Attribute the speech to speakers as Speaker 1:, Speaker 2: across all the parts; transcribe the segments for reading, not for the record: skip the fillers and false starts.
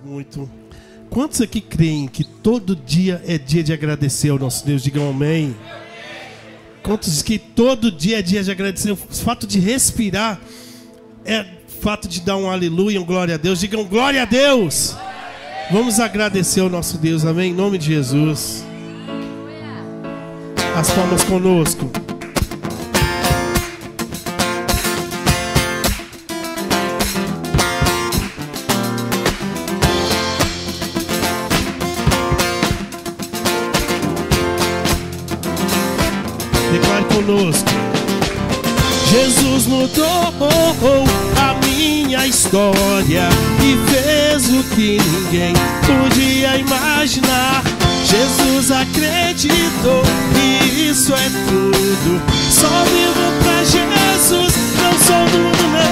Speaker 1: muito. Quantos aqui creem que todo dia é dia de agradecer ao nosso Deus? Digam amém. Quantos que todo dia é dia de agradecer? O fato de respirar é fato de dar um aleluia, um glória a Deus. Digam glória a Deus. Vamos agradecer ao nosso Deus, amém? Em nome de Jesus. As palmas conosco. Declare conosco. Jesus mudou a minha história e fez o que ninguém podia imaginar. Jesus acreditou e isso é tudo. Só vivo pra Jesus, não sou do mundo não.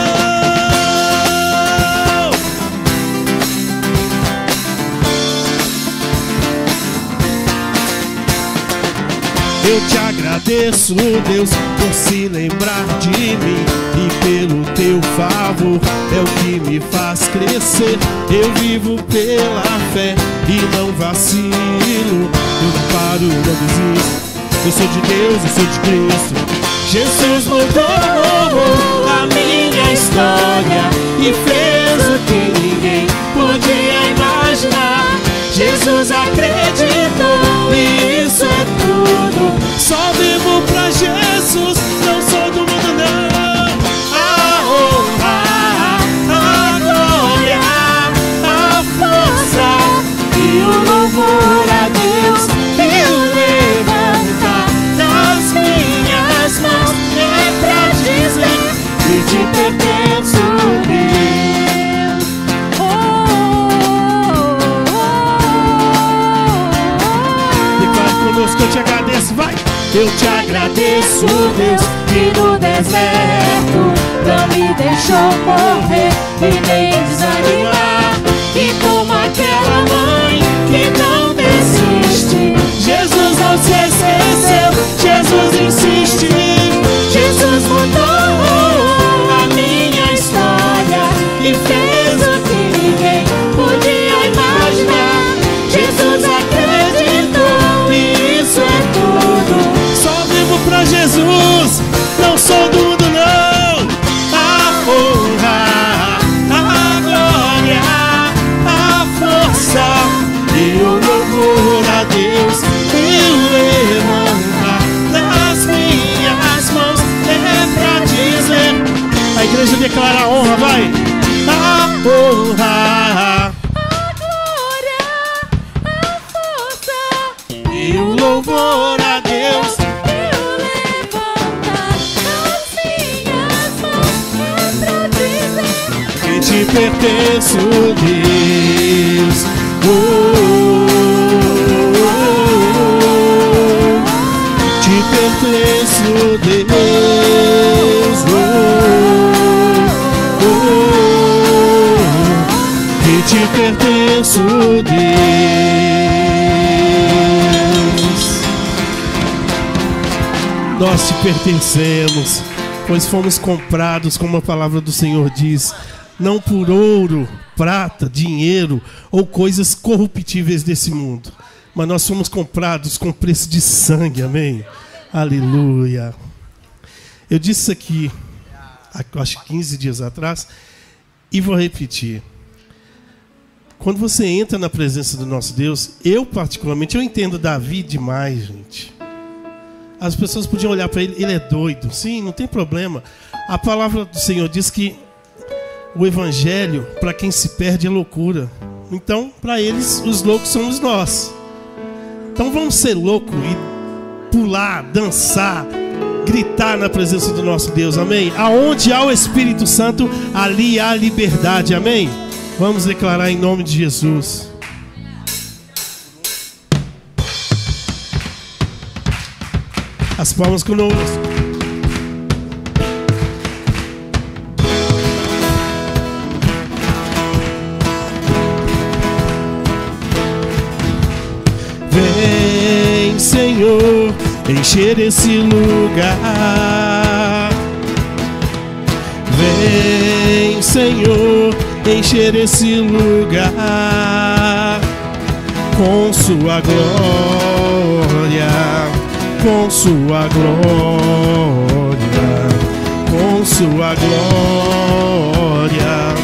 Speaker 1: Eu te agradeço, Deus, por se lembrar de mim e pelo teu favor é o que me faz crescer. Eu vivo pela fé e não vacilo. Eu não paro, não desisto. Eu sou de Deus, eu sou de Cristo. Jesus mudou a minha história e fez o que ninguém podia imaginar. Jesus acreditou e isso é tudo. Só vivo pra Jesus, não sou do mundo não. A honra, a glória, a força e o louvor a Deus e o levantar das minhas mãos é pra dizer que te pertenço, Deus. Eu te agradeço, vai! Eu te agradeço, Deus, que no deserto não me deixou morrer e nem desanimar. E como aquela mãe que não desiste, Jesus não se esqueceu, Jesus insiste. Jesus mudou a minha história e fez o que ninguém podia imaginar. Jesus acreditou e isso é tudo. Só vivo pra Jesus, não sou do mundo não. A honra, a glória, a força e o louvor a Deus e o levantar das minhas mãos é pra dizer. A igreja declara a honra, vai. A honra, e o louvor a Deus
Speaker 2: e o levantar das minhas mãos é pra dizer
Speaker 1: que te pertenço, Deus. Te pertenço, Deus. Que te pertenço, Deus. Nós te pertencemos, pois fomos comprados, como a palavra do Senhor diz, não por ouro, prata, dinheiro ou coisas corruptíveis desse mundo, mas nós fomos comprados com preço de sangue, amém? Aleluia. Eu disse isso aqui, acho que 15 dias atrás, e vou repetir. Quando você entra na presença do nosso Deus, eu particularmente, eu entendo Davi demais, gente. As pessoas podiam olhar para ele, ele é doido. Sim, não tem problema. A palavra do Senhor diz que o evangelho, para quem se perde, é loucura. Então, para eles, os loucos somos nós. Então vamos ser loucos e pular, dançar, gritar na presença do nosso Deus, amém? Aonde há o Espírito Santo, ali há liberdade, amém? Vamos declarar em nome de Jesus. As palmas conosco. Vem, Senhor, encher esse lugar. Vem, Senhor, encher esse lugar. com sua glória, com sua glória, com sua glória,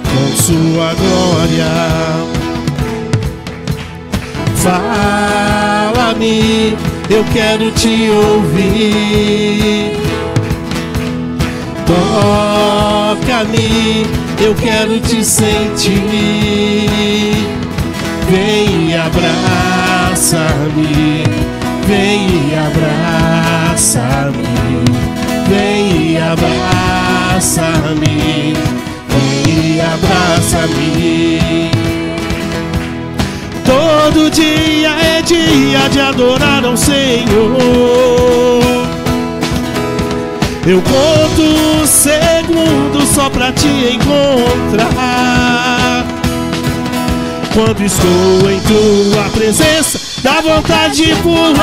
Speaker 1: com sua glória. Fala-me, eu quero te ouvir. Toca-me, eu quero te sentir. Vem e abraça-me, vem e abraça-me, vem e abraça-me, vem e abraça-me. Todo dia é dia de adorar ao Senhor. Eu conto segundos só pra te encontrar. Quando estou em tua presença, dá vontade de pular,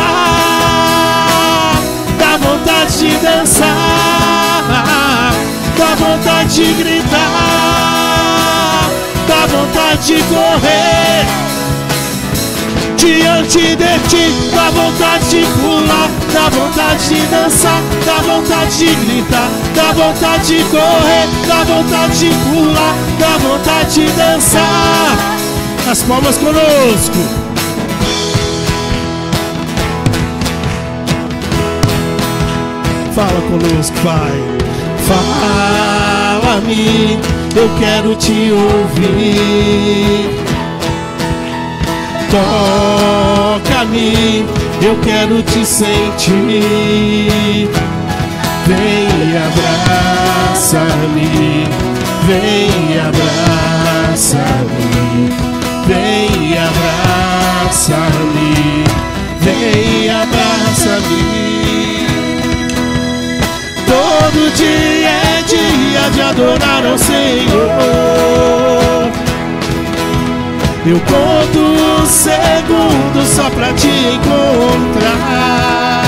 Speaker 1: dá vontade de dançar, dá vontade de gritar, dá vontade de correr. Diante de ti, dá vontade de pular, dá vontade de dançar, dá vontade de gritar, dá vontade de correr, dá vontade de pular, dá vontade de dançar. As palmas conosco. Fala conosco, Pai. Fala-me, eu quero te ouvir. Toca-me, eu quero te sentir. Vem e abraça-me, vem e abraça-me, vem e abraça-me, vem e abraça-me. Todo dia é dia de adorar ao Senhor. Eu conto segundos só pra te encontrar.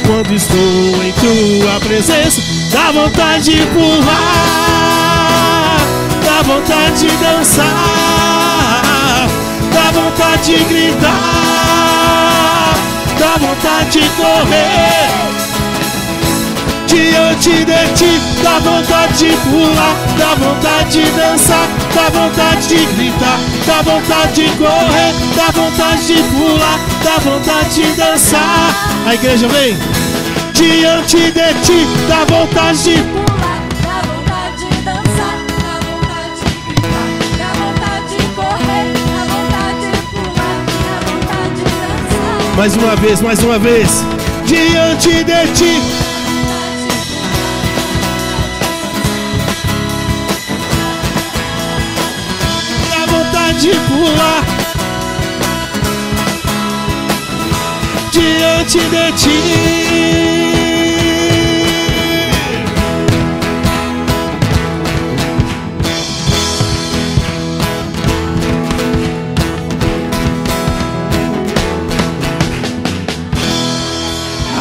Speaker 1: Quando estou em tua presença, dá vontade de pular, dá vontade de dançar, dá vontade de gritar, dá vontade de correr. Diante de ti, dá vontade de pular, dá vontade de dançar, dá vontade de gritar, dá vontade de correr, dá vontade de pular, dá vontade de dançar. A igreja vem. Diante de ti, dá vontade de
Speaker 2: pular, dá vontade de dançar, dá vontade de gritar, dá vontade de correr, dá vontade de pular, dá vontade de dançar.
Speaker 1: Mais uma vez, mais uma vez. Diante de ti, dá vontade de pular. Diante de ti.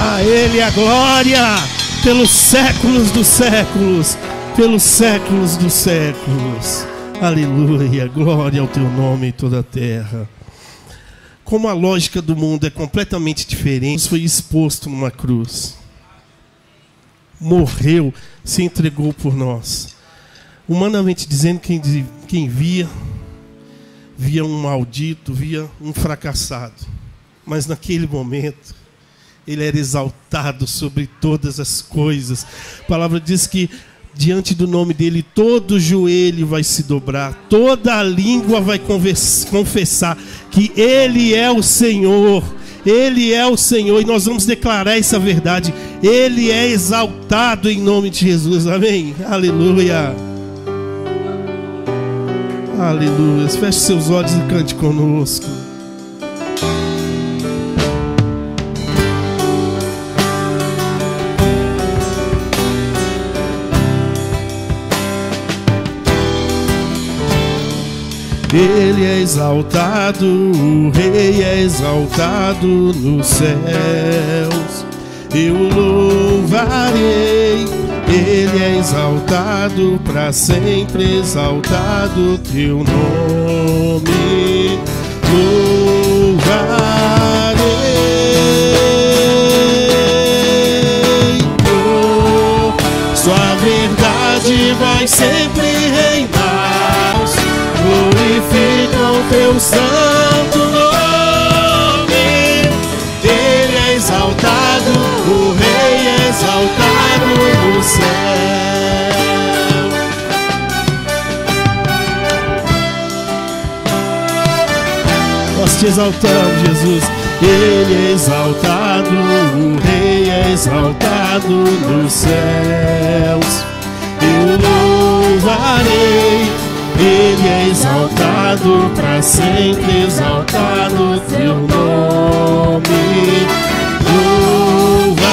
Speaker 1: A Ele a glória pelos séculos dos séculos, pelos séculos dos séculos. Aleluia, glória ao teu nome em toda a terra. Como a lógica do mundo é completamente diferente, foi exposto numa cruz. Morreu, se entregou por nós. Humanamente dizendo, quem via um maldito, via um fracassado. Mas naquele momento, ele era exaltado sobre todas as coisas. A palavra diz que diante do nome dele, todo joelho vai se dobrar, toda a língua vai confessar que ele é o Senhor. Ele é o Senhor, e nós vamos declarar essa verdade. Ele é exaltado em nome de Jesus, amém? Aleluia. Aleluia. Feche seus olhos e cante conosco. Ele é exaltado, o Rei é exaltado nos céus. Eu louvarei, Ele é exaltado para sempre, exaltado teu nome.
Speaker 3: sempre reinar. Glorificam teu santo nome. Ele é exaltado, o Rei é exaltado no céu. Nós te exaltamos, Jesus. Ele é exaltado, o Rei é exaltado nos céus. Eu louvarei, Ele é exaltado para sempre, exaltado teu nome. Louvarei.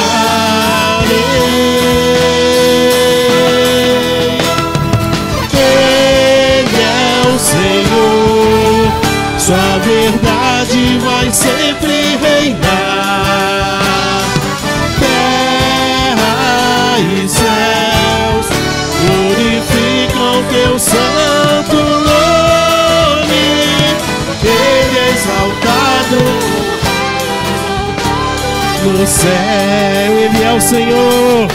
Speaker 3: Ele é o Senhor, sua verdade vai sempre reinar. Terra e céus glorificam teu santo nome. Ele é exaltado no céu. Ele é o Senhor.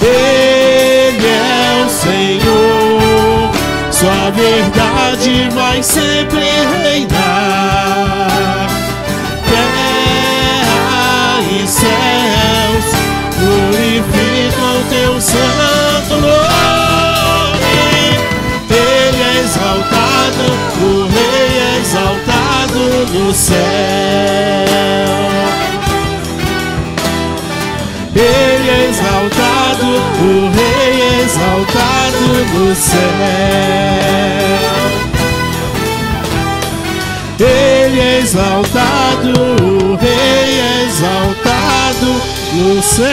Speaker 3: Ele é o Senhor, sua verdade vai sempre reinar. Terra e céus glorificam teu santo nome. Ele é exaltado, o Rei é exaltado no céu. Ele é exaltado, o Rei é exaltado no céu. Ele é exaltado, o Rei é exaltado no céu.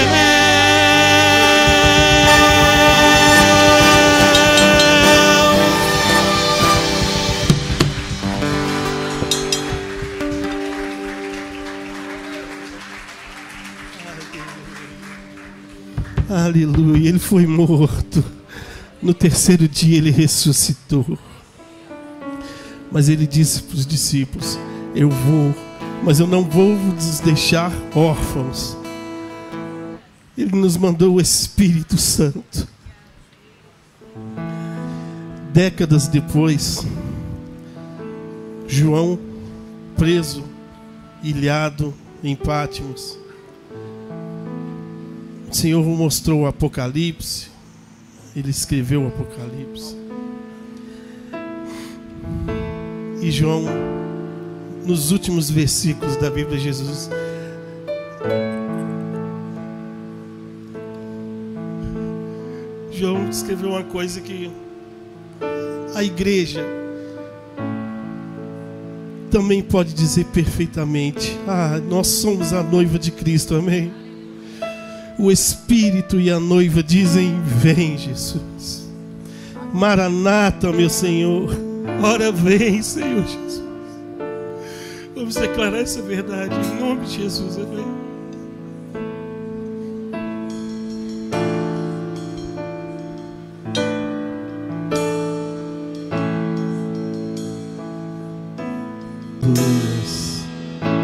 Speaker 3: Aleluia, ele foi morto. No terceiro dia ele ressuscitou. Mas ele disse para os discípulos: eu vou, mas eu não vou vos deixar órfãos. Ele nos mandou o Espírito Santo. Décadas depois, João, preso, ilhado em Patmos, o Senhor mostrou o Apocalipse. Ele escreveu o Apocalipse. E João, nos últimos versículos da Bíblia, Jesus João escreveu uma coisa que a igreja também pode dizer perfeitamente: ah, nós somos a noiva de Cristo, amém? O Espírito e a noiva dizem: vem, Jesus. Maranata, meu Senhor. Ora vem, Senhor Jesus. Vamos declarar essa verdade em nome de Jesus, amém?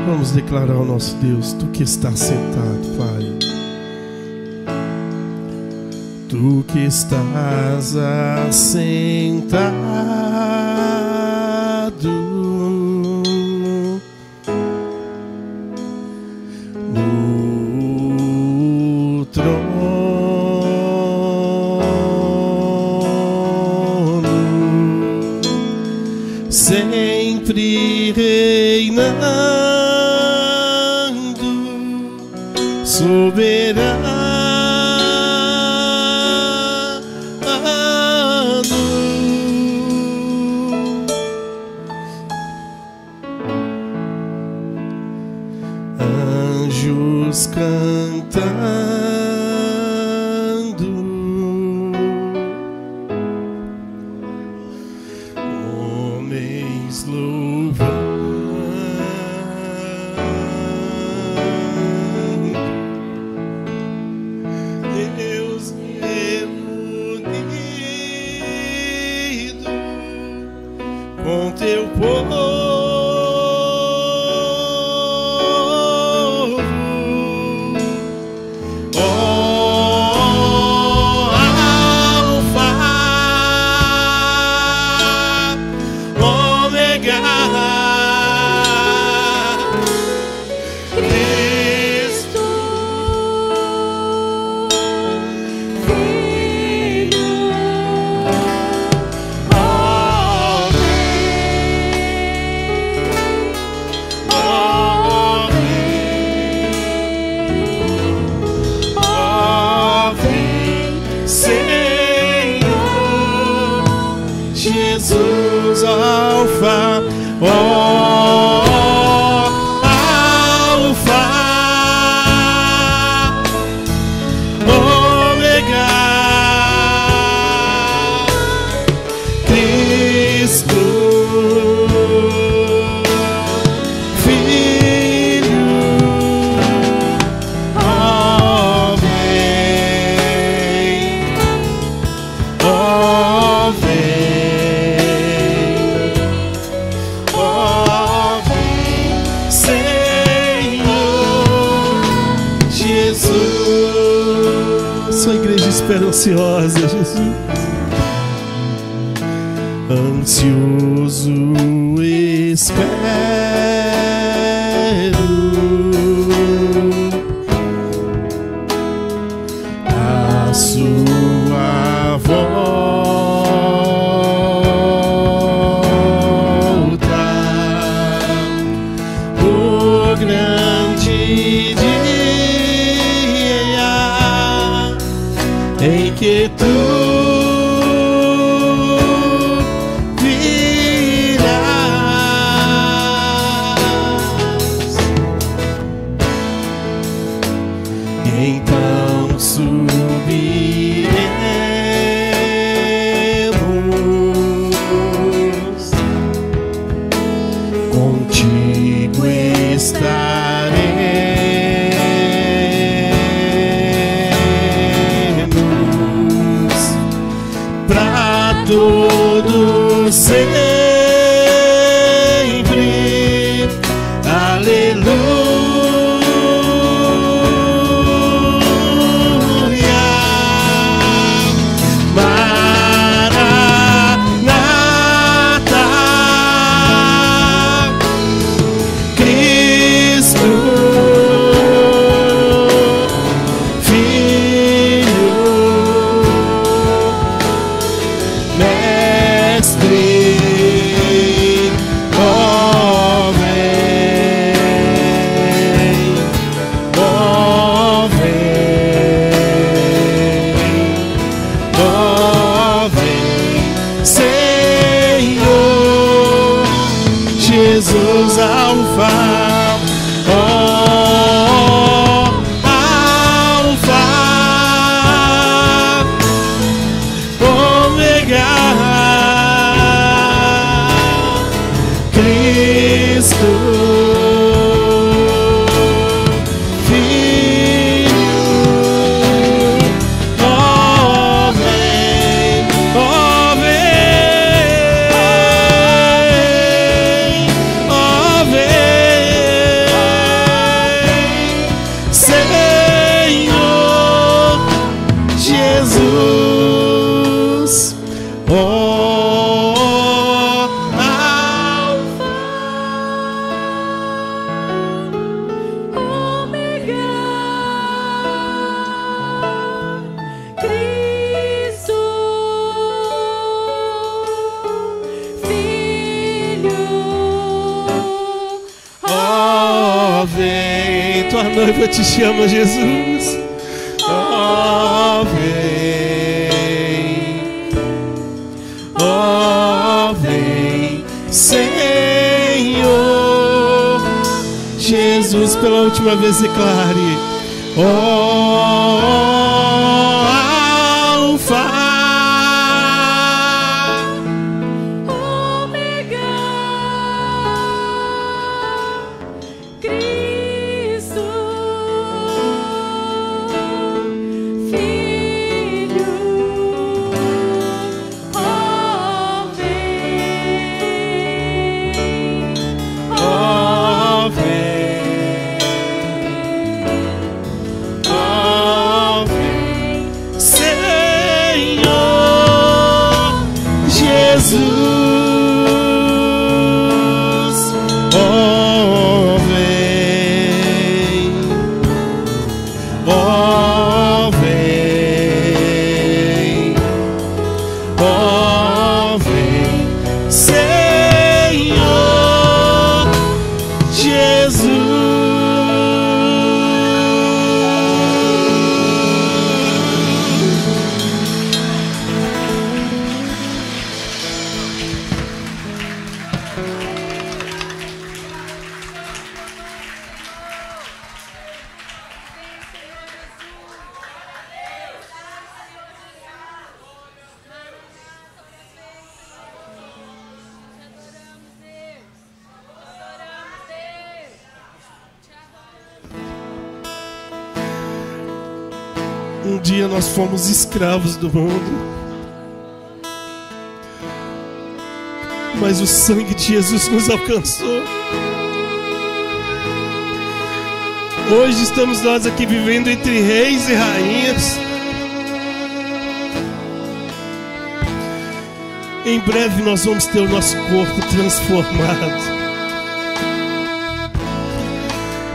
Speaker 3: Vamos declarar ao nosso Deus: tu que estás sentado, Pai. Tu que estás assentado no trono, sempre reinando, soberano. Anjos cantando, homens louvando, Deus reunido com teu povo. Oh, Jesus, Alfa, Alfa, Ômega, Cristo, Filho, ó vem, ó vem, ó vem, Senhor Jesus. Sua igreja espera ansiosa, Jesus. Ansioso espero a sua volta, o grande dia em que tu então subiremos, contigo estaremos pra todo sempre. Aleluia. Jesus, Alfa, Alfa, Ômega, Cristo, Filho, ó vem, ó vem, ó vem, Senhor Jesus, ó Alfa,
Speaker 2: Ômega, Cristo, Filho,
Speaker 3: ó vem, tua noiva te chama, Jesus, ó vem, Senhor Jesus, pela última vez declare, ó Alfa,
Speaker 2: Ômega, Cristo, Filho, ó
Speaker 3: vem, Senhor Jesus, ó vem, ó vem, ó vem, Senhor Jesus. Um dia nós fomos escravos do mundo, mas o sangue de Jesus nos alcançou. Hoje estamos nós aqui vivendo entre reis e rainhas. Em breve nós vamos ter o nosso corpo transformado.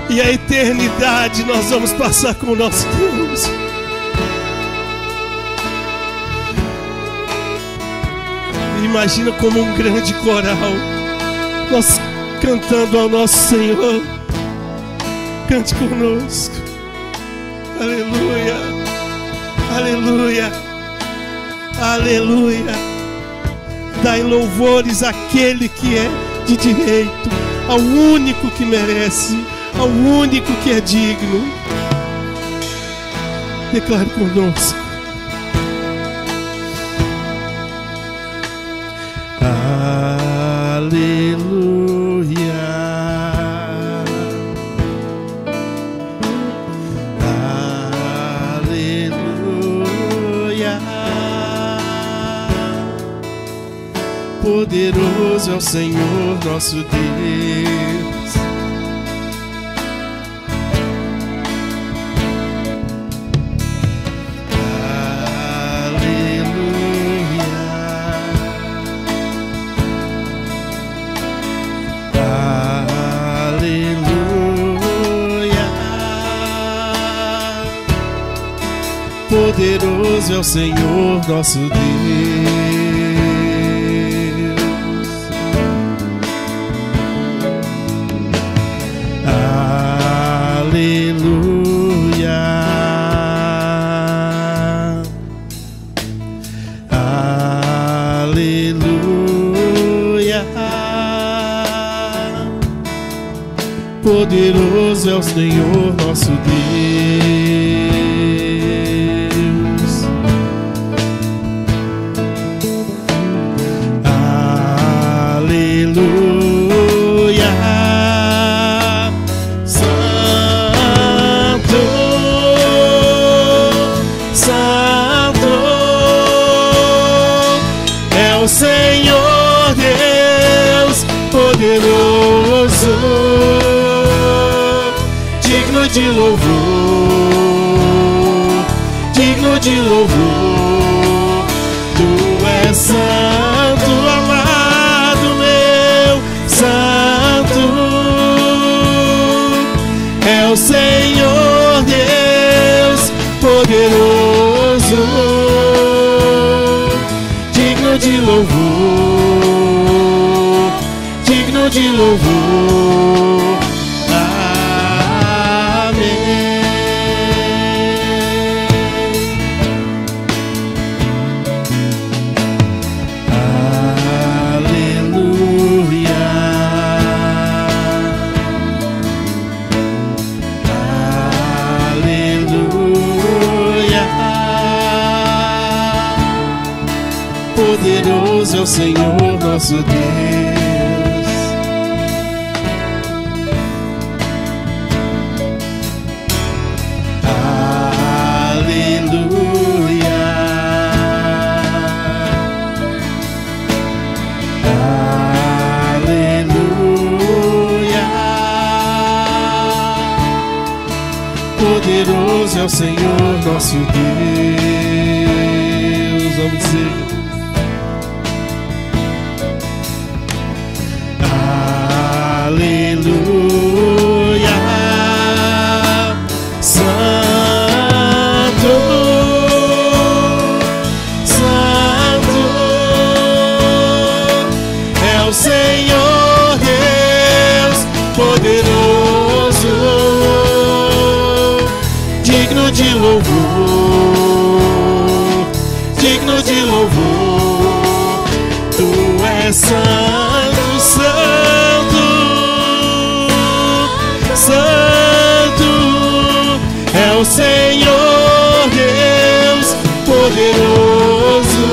Speaker 3: E a eternidade nós vamos passar com o nosso Deus. Imagina como um grande coral, nós cantando ao nosso Senhor. Cante conosco. Aleluia, aleluia, aleluia. Dai louvores àquele que é de direito, ao único que merece, ao único que é digno. Declare conosco. Aleluia, aleluia. Poderoso é o Senhor nosso Deus. Poderoso é o Senhor nosso Deus. Aleluia, aleluia. Poderoso é o Senhor nosso Deus. Aleluia, Santo, Santo é o Senhor Deus poderoso, digno de louvor, digno de louvor. Tu és santo, amado meu, santo é o Senhor Deus poderoso, digno de louvor, digno de louvor. Poderoso é o Senhor nosso Deus. Aleluia, aleluia. Poderoso é o Senhor nosso Deus. Vamos dizer. Aleluia, Santo, Santo é o Senhor Deus poderoso, digno de louvor, digno de louvor. Tu és santo, santo, santo é o Senhor Deus poderoso,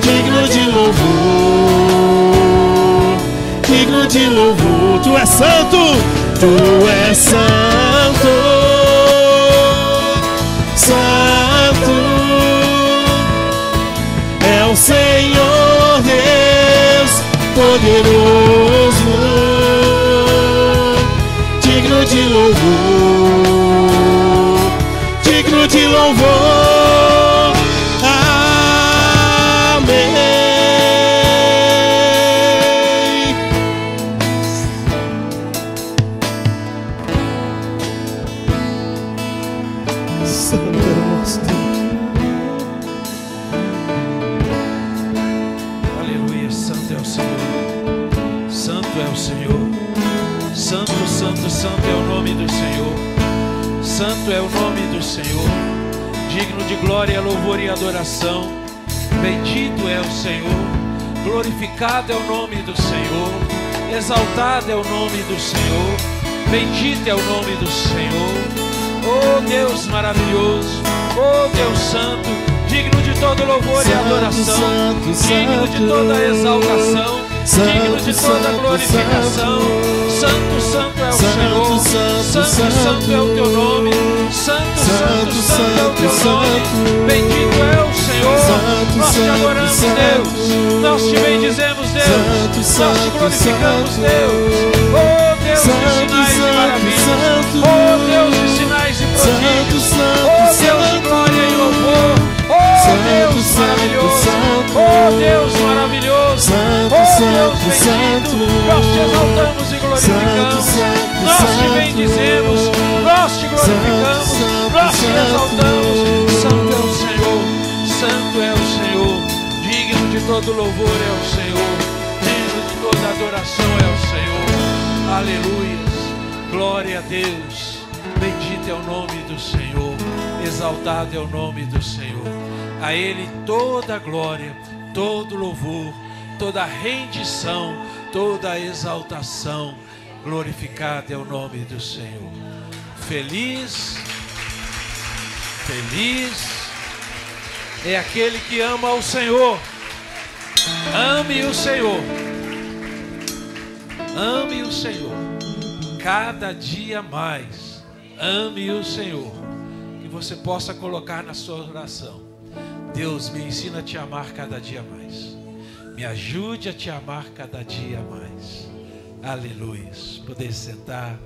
Speaker 3: digno de louvor, digno de louvor. Tu és santo, tu és santo, Senhor Deus poderoso, digno de louvor, digno de louvor. Amém. Santo é o nosso Deus.
Speaker 4: Aleluia, santo é o Senhor. Santo é o Senhor. Santo, santo, santo é o nome do Senhor. Santo é o nome do Senhor. Digno de glória, louvor e adoração. Bendito é o Senhor. Glorificado é o nome do Senhor. Exaltado é o nome do Senhor. Bendito é o nome do Senhor. Oh Deus maravilhoso, oh Deus santo, digno de todo louvor e adoração, digno de toda exaltação, digno de toda glorificação. Santo, santo é o Senhor, santo, santo é o teu nome, santo, santo, santo é o teu nome. Bendito é o Senhor. Nós te adoramos, Deus, nós te bendizemos, Deus, nós te glorificamos, Deus. Oh Deus de sinais e maravilhas, oh Deus de sinais e prodígios, oh Deus de glória e louvor, oh Deus maravilhoso, oh Deus maravilhoso, oh Deus bendito. Nós te exaltamos e glorificamos, nós te bendizemos, nós te glorificamos, nós te exaltamos. Santo é o Senhor, santo é o Senhor, digno de todo louvor é o Senhor, digno de toda adoração é o Senhor. Aleluias, glória a Deus, bendito é o nome do Senhor, exaltado é o nome do Senhor. A Ele toda a glória, todo louvor, toda a rendição, toda a exaltação. Glorificado é o nome do Senhor. Feliz, feliz é aquele que ama o Senhor. Ame o Senhor. Ame o Senhor. Cada dia mais. Ame o Senhor. Que você possa colocar na sua oração: Deus, me ensina a te amar cada dia mais. Me ajude a te amar cada dia mais. Aleluia. Poder sentar.